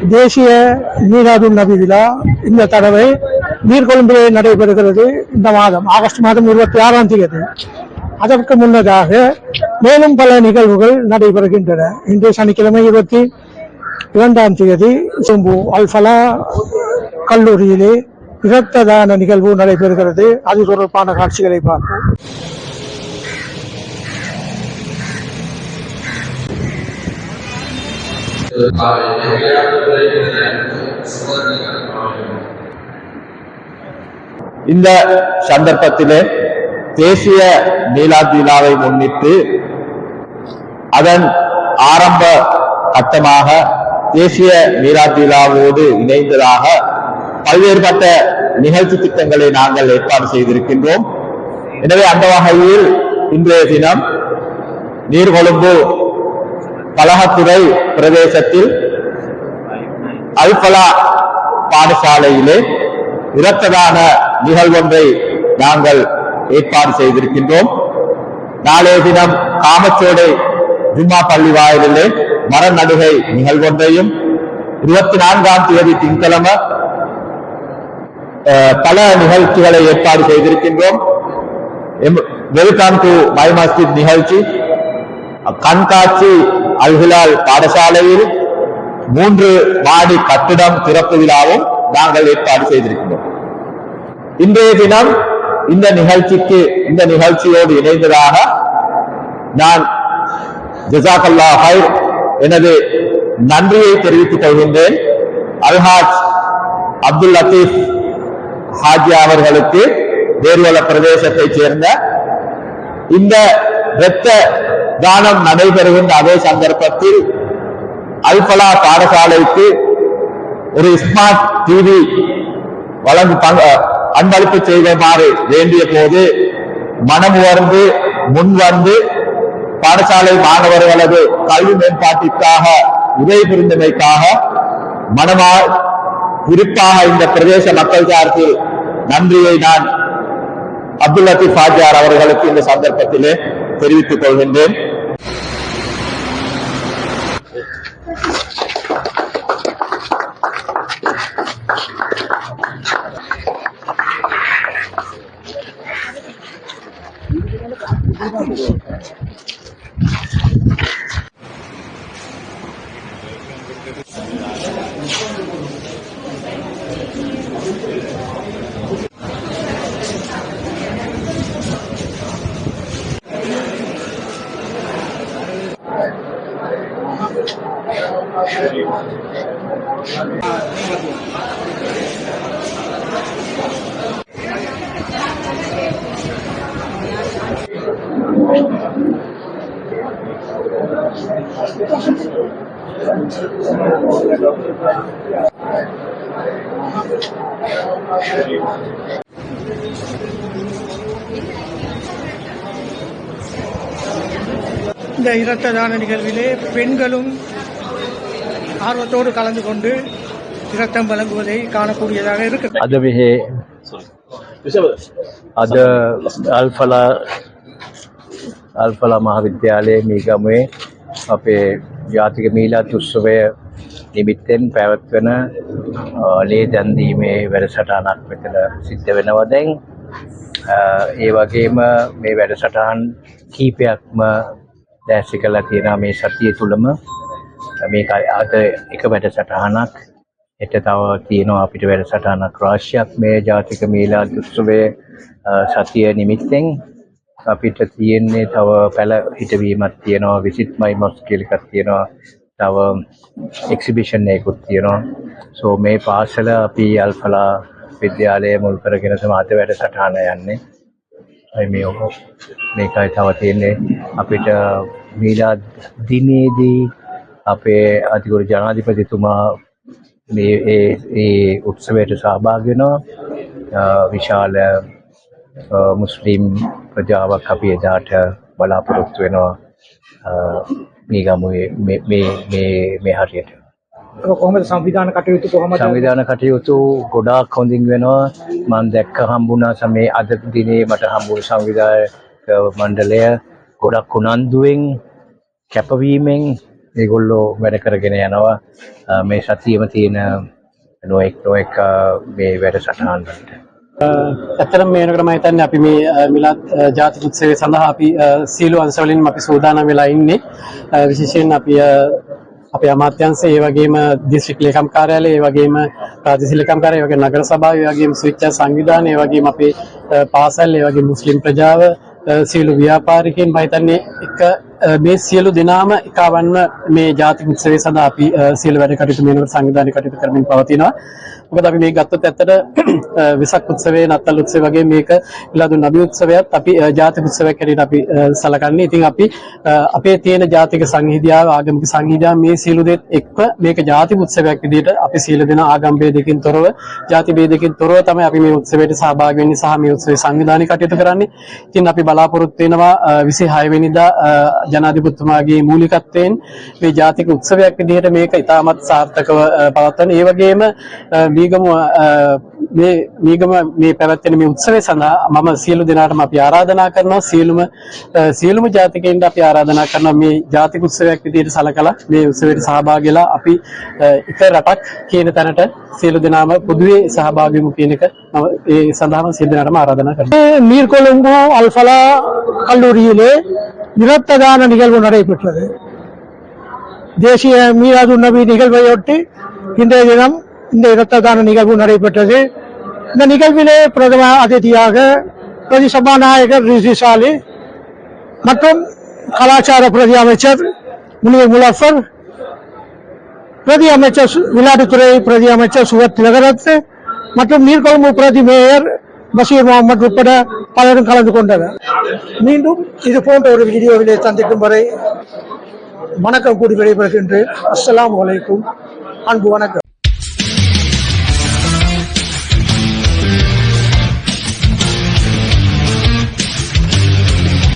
தேசிய மீலாதுன் நபி விழா இந்த தடவை நீர்கொழும்பிலே நடைபெறுகிறது. இந்த மாதம் ஆகஸ்ட் மாதம் 26ஆம் தேதி. அதற்கு முன்னதாக மேலும் பல நிகழ்வுகள் நடைபெறுகின்றன. இன்று சனிக்கிழமை 22ஆம் தேதி சோம்பு அல்ஃபலா கல்லூரியிலே இரத்த தான நிகழ்வு நடைபெறுகிறது. அது தொடர்பான காட்சிகளை பார்ப்போம். இந்த சந்தர்ப்பத்திலே தேசிய மீலாத் விழாவை முன்னிட்டு அதன் ஆரம்ப கட்டமாக தேசிய மீலாத் விழாவோடு இணைந்ததாக பல்வேறுபட்ட நிகழ்ச்சி திட்டங்களை நாங்கள் ஏற்பாடு செய்திருக்கின்றோம். எனவே அந்த வகையில் இன்றைய தினம் நீர்கொழும்பு கலகத்துறை பிரதேசத்தில் அல்பலா பாடசாலையிலே இரத்ததான நிகழ்வொன்றை நாங்கள் ஏற்பாடு செய்திருக்கின்றோம். நாளைய தினம் காமச்சோடை ஜும்மா பள்ளி வாயிலே மர நடுகை நிகழ்வொன்றையும் 24ஆம் தேதி திங்கட்கிழமை பல நிகழ்ச்சிகளை ஏற்பாடு செய்திருக்கின்றோம். வெல்கம் டு மை மஸ்ஜித் நிகழ்ச்சி, கண்காட்சி அல்ஹிலால் பாடசாலையில் 3 மாடி கட்டிடம் திறப்பு விழாவும் நாங்கள் ஏற்பாடு செய்திருக்கிறோம். இன்றைய தினம் இந்த நிகழ்ச்சியோடு இணைந்ததாக நான் ஜஸாக்கல்லாஹ் ஹைர் எனது நன்றியை தெரிவித்துக் கொள்கின்றேன். அல்ஹாஜ் அப்துல் லத்தீப் ஹாஜி அவர்களுக்கு வேறுவல பிரதேசத்தைச் சேர்ந்த இந்த இரத்த தானம் நடைபெறுகின்ற அதே சந்தர்ப்பத்தில் அல்பலா பாடசாலைக்கு ஒரு ஸ்மார்ட் டிவி அன்பளிப்பு செய்யுமாறு வேண்டிய போது மனமுவர்ந்து முன்வந்து பாடசாலை மாணவர்களது கல்வி மேம்பாட்டிற்காக உதவி புரிந்தமைக்காக குறிப்பாக இந்த பிரதேச மக்கள் சார்பில் நன்றியை நான் அப்துல் லத்தீப் ஹாஜியார் அவர்களுக்கு இந்த சந்தர்ப்பத்திலே தெரிவித்துக் கொள்கின்றேன். இந்த இரத்த தான நிகழ்விலே பெண்களும் ஆர்வத்தோடு கலந்து கொண்டு இரத்தம் வழங்குவதை காணக்கூடியதாக இருக்கிறது. අද අල්ෆලා මහාවිද්‍යාලයේ මීගමුවේ අපේ ජාතික මීලාද් උත්සවය නිමිත්තෙන් පැවැත්වෙන ලේ දන් දීමේ වැඩසටහනක් මෙතන සිද්ධ වෙනවා දැන්. ඒ වගේම මේ වැඩසටහන් කීපයක්ම දැසි කළා තියෙනවා මේ සතිය තුලම. මේක අද එක වැඩසටහනක්, හෙට තව තියෙනවා අපිට වැඩසටහනක් රාශියක් මේ ජාතික මීලාද් උත්සවයේ සතිය නිමිත්තෙන්. අපිට තියෙන්නේ තව පැල හිටවීමක් තියෙනවා, විසිට් මයි මොස්ක් කියලා එකක් තියෙනවා, තව එක්සිබිෂන් එකකුත් තියෙනවා. සෝ මේ පාසල අපි අල්ෆලා විද්‍යාලය මුල් කරගෙන තමයි වැඩසටහන යන්නේ. මේකයි තව තියෙන්නේ අපිට මීලාද් දිනේදී අපේ අතිගුරු ජනාධිපතිතුමා මේ උත්සවයට සහභාගී වෙනවා. විශාල මුස්ලිම් ප්‍රජාවක් අපි එදාට බලාපොරොත්තු වෙනවා මීගමුවේ මේ හරියට. කොහොමද සංවිධාන කටයුතු සංවිධාන කටයුතු ගොඩාක් හොඳින් වෙනවා. මම දැක්ක හම්බුණා මේ අද දිනේ මට හම්බුණු සංවිධායක මණ්ඩලය ගොඩක් උනන්දුවෙන් කැපවීමෙන් ඒගොල්ලෝ වැඩ කරගෙන යනවා මේ සතියම තියෙන නොඑක් මේ වැඩසටහන් වලට. ඇත්තටම මේ වෙනකොට මම හිතන්නේ අපි මේ මිලාද් ජාතික උත්සවය සඳහා අපි සීළු අංශවලින් අපි සූදානම් වෙලා ඉන්නේ. විශේෂයෙන් අපි අපේ අමාත්‍යාංශය, ඒ වගේම දිස්ත්‍රික් ලේකම් කාර්යාලය, ඒ වගේම ප්‍රාදේශීය ලේකම් කාර්යාලය, ඒ වගේම නගර සභාව, ඒ වගේම ස්විච්චා සංවිධානය, ඒ වගේම අපේ පාසල්, ඒ වගේම මුස්ලිම් ප්‍රජාව, සියලු ව්‍යාපාරිකයන් මම හිතන්නේ එක මේ සියලු දෙනාම එකවන්ව මේ ජාතික උත්සවය සඳහා අපි සියලු වැඩ කටයුතු මේනකට සංවිධානය කටයුතු කරමින් පවතිනවා. මොකද අපි මේ ගත්තොත් ඇත්තට වෙසක් උත්සවය, නත්තල් උත්සවය වගේ මේක මිලාදුන් නබි උත්සවයත් අපි ජාතික උත්සවයක් හැටියට අපි සලකන්නේ. ඉතින් අපි අපේ තියෙන ජාතික සංහිඳියාව, ආගමික සංහිඳියාව මේ සියලු දේත් එක්ක මේක ජාතික උත්සවයක් විදිහට අපි සියලු දෙනා ආගම් භේදකින් තොරව, ජාති භේදකින් තොරව තමයි අපි මේ උත්සවයට සහභාගී වෙන්නේ සහ මේ උත්සවයේ සංවිධානය කටයුතු කරන්නේ. ඉතින් අපි බලාපොරොත්තු වෙනවා 26 වෙනිදා ජනාධිපතිතුමාගේ මූලිකත්වයෙන් මේ ජාතික උත්සවයක් විදිහට මේක ඉතාමත් සාර්ථකව පවත්වන. ඒ වගේම මීගම මේ පැවැත්වෙන මේ උත්සවය සඳහා මම සියලු දෙනාටම අපි ආරාධනා කරනවා, සියලුම ජාතිකයින්ට අපි ආරාධනා කරනවා මේ ජාතික උත්සවයක් විදිහට සලකලා මේ උත්සවයට සහභාගී වෙලා අපි එක රටක් කියන තැනට සියලු දෙනාම පොදුවේ සහභාගී වෙමු කියන එක මම ඒ සඳහාම සියලු දෙනාටම ආරාධනා කරනවා. நீர்கொழும்பு அல்ஃபலா கல்லூரியிலே இரத்த தான நிகழ்வு நடைபெற்றது. தேசிய மீலாது நபி நிகழ்வையொட்டி இன்றைய தினம் இந்த இரத்த தான நிகழ்வு நடைபெற்றது. இந்த நிகழ்விலே பிரதம அதிதியாக பிரதி சபாநாயகர் ரிசி சாலி மற்றும் கலாச்சார பிரதி அமைச்சர் முனிவர் முலஃபர், பிரதி அமைச்சர் விளையாட்டுத்துறை பிரதி அமைச்சர் சுவத் திலகரத் மற்றும் நீர்கொழும்பு பிரதி மேயர் பஷீர் முகமது உட்பட பலரும் கலந்து கொண்டனர். மீண்டும் இது போன்ற ஒரு வீடியோவிலே சந்திக்கும் வரை வணக்கம் கூறி விடைபெறுகின்றேன். அஸ்ஸலாமு அலைக்கும். அன்பு வணக்கம்.